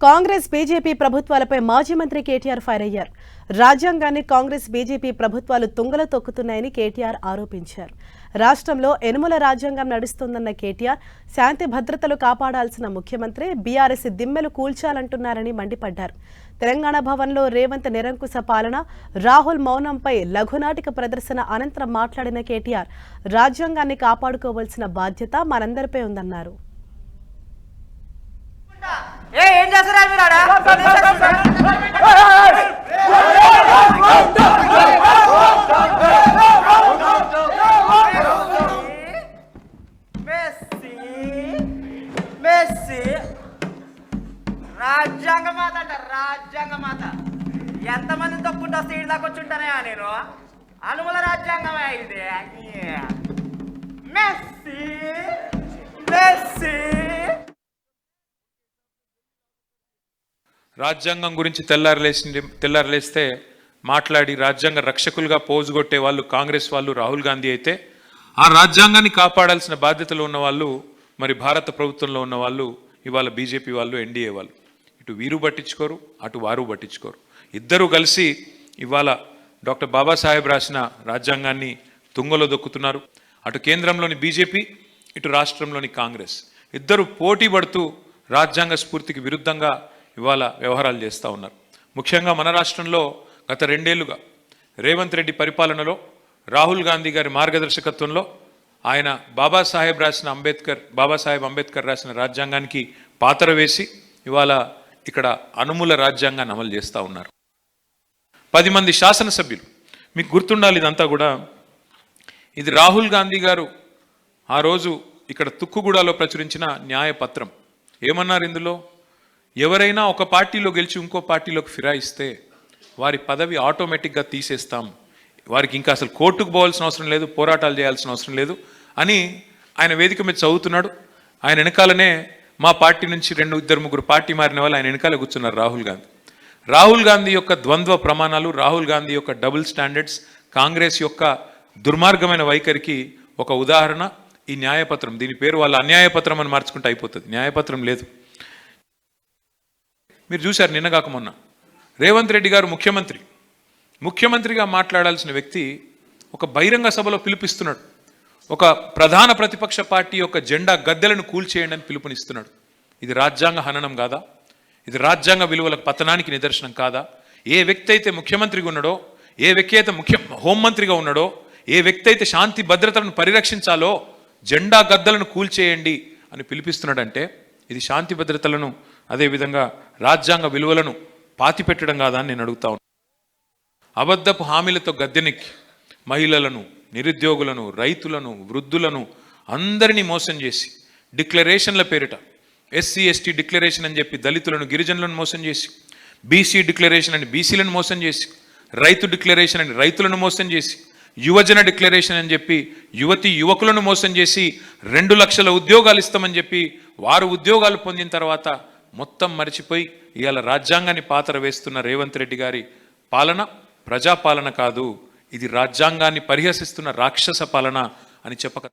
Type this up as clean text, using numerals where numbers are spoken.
Congress BJP ప్రభుత్వాలపై మాజీ మంత్రి కేటీఆర్ ఫైర్ అయ్యారు. రాజ్యాంగాన్ని కాంగ్రెస్ బీజేపీ ప్రభుత్వాలు తుంగలో తొక్కుతున్నాయని కేటీఆర్ ఆరోపించారు. రాష్ట్రంలో ఎనుమల రాజ్యాంగం నడుస్తోందన్న కేటీఆర్ శాంతి భద్రతలు కాపాడాల్సిన ముఖ్యమంత్రి బీఆర్ఎస్ దిమ్మెలు కూల్చాలంటున్నారని మండిపడ్డారు. తెలంగాణ భవన్లో రేవంత్ నిరంకుశ పాలన, రాహుల్ మౌనంపై లఘునాటిక ప్రదర్శన అనంతరం మాట్లాడిన కేటీఆర్ రాజ్యాంగాన్ని కాపాడుకోవాల్సిన బాధ్యత మనందరిపై ఉందన్నారు. ఏం చేస్తారా రాజ్యాంగమాత అంట రాజ్యాంగమాత. ఎంతమంది తప్పుకుంటా సీడ్ దాకా వచ్చుంటానయా నేను. అనుమల రాజ్యాంగమే ఇది. మెస్సీ మెస్సీ రాజ్యాంగం గురించి తెల్లారలేస్తే మాట్లాడి రాజ్యాంగ రక్షకులుగా పోజు కొట్టే వాళ్ళు కాంగ్రెస్ వాళ్ళు, రాహుల్ గాంధీ అయితే, ఆ రాజ్యాంగాన్ని కాపాడాల్సిన బాధ్యతలు ఉన్న వాళ్ళు మరి భారత ప్రభుత్వంలో ఉన్న వాళ్ళు ఇవాళ బీజేపీ వాళ్ళు, ఎన్డీఏ వాళ్ళు. ఇటు వీరు పట్టించుకోరు, అటు వారు పట్టించుకోరు. ఇద్దరూ కలిసి ఇవాళ డాక్టర్ బాబాసాహెబ్ రాసిన రాజ్యాంగాన్ని తుంగలో దొక్కుతున్నారు. అటు కేంద్రంలోని బీజేపీ, ఇటు రాష్ట్రంలోని కాంగ్రెస్ ఇద్దరు పోటీ పడుతూ రాజ్యాంగ స్ఫూర్తికి విరుద్ధంగా ఇవాళ వ్యవహారాలు చేస్తూ ఉన్నారు. ముఖ్యంగా మన రాష్ట్రంలో గత 2 ఏళ్లుగా రేవంత్ రెడ్డి పరిపాలనలో, రాహుల్ గాంధీ గారి మార్గదర్శకత్వంలో ఆయన బాబాసాహెబ్ అంబేద్కర్ రాసిన రాజ్యాంగానికి పాతర వేసి ఇవాళ ఇక్కడ అనుమూల రాజ్యాంగాన్ని అమలు చేస్తూ ఉన్నారు. 10 మంది శాసనసభ్యులు, మీకు గుర్తుండాలి ఇదంతా కూడా, ఇది రాహుల్ గాంధీ గారు ఆ రోజు ఇక్కడ తుక్కుగూడలో ప్రచురించిన న్యాయపత్రం. ఏమన్నారు ఇందులో? ఎవరైనా ఒక పార్టీలో గెలిచి ఇంకో పార్టీలోకి ఫిరాయిస్తే వారి పదవి ఆటోమేటిక్గా తీసేస్తాం, వారికి ఇంకా అసలు కోర్టుకు పోవాల్సిన అవసరం లేదు, పోరాటాలు చేయాల్సిన అవసరం లేదు అని ఆయన వేదిక మీద చదువుతున్నాడు. ఆయన వెనకాలనే మా పార్టీ నుంచి 2-3 పార్టీ మారిన వాళ్ళు ఆయన వెనకాల కూర్చున్నారు రాహుల్ గాంధీ యొక్క ద్వంద్వ ప్రమాణాలు, రాహుల్ గాంధీ యొక్క డబుల్ స్టాండర్డ్స్, కాంగ్రెస్ యొక్క దుర్మార్గమైన వైఖరికి ఒక ఉదాహరణ ఈ న్యాయపత్రం. దీని పేరు వాళ్ళ అన్యాయపత్రం అని మార్చుకుంటే అయిపోతుంది, న్యాయపత్రం లేదు. మీరు చూశారు నిన్నగాక మొన్న రేవంత్ రెడ్డి గారు ముఖ్యమంత్రిగా మాట్లాడాల్సిన వ్యక్తి ఒక బహిరంగ సభలో పిలుపిస్తున్నాడు. ఒక ప్రధాన ప్రతిపక్ష పార్టీ యొక్క జెండా గద్దెలను కూల్చేయండి అని పిలుపునిస్తున్నాడు. ఇది రాజ్యాంగ హననం కాదా? ఇది రాజ్యాంగ విలువల పతనానికి నిదర్శనం కాదా? ఏ వ్యక్తి అయితే ముఖ్యమంత్రిగా ఉన్నాడో, ఏ వ్యక్తి అయితే హోంమంత్రిగా ఉన్నాడో, ఏ వ్యక్తి అయితే శాంతి భద్రతలను పరిరక్షించాలో జెండా గద్దెలను కూల్చేయండి అని పిలిపిస్తున్నాడంటే ఇది శాంతి భద్రతలను, అదేవిధంగా రాజ్యాంగ విలువలను పాతిపెట్టడం కాదా అని నేను అడుగుతా ఉన్నాను. అబద్ధపు హామీలతో గద్దెనెక్కి మహిళలను, నిరుద్యోగులను, రైతులను, వృద్ధులను అందరినీ మోసం చేసి డిక్లరేషన్ల పేరిట ఎస్సీ ఎస్టీ డిక్లరేషన్ అని చెప్పి దళితులను, గిరిజనులను మోసం చేసి, బీసీ డిక్లరేషన్ అని బీసీలను మోసం చేసి, రైతు డిక్లరేషన్ అని రైతులను మోసం చేసి, యువజన డిక్లరేషన్ అని చెప్పి యువకులను మోసం చేసి 2 లక్షల ఉద్యోగాలు ఇస్తామని చెప్పి వారు ఉద్యోగాలు పొందిన తర్వాత మొత్తం మరిచిపోయి ఇవాళ రాజ్యాంగాన్ని పాతర వేస్తున్న రేవంత్ రెడ్డి గారి పాలన ప్రజాపాలన కాదు, ఇది రాజ్యాంగాన్ని పరిహసిస్తున్న రాక్షస పాలన అని చెప్పక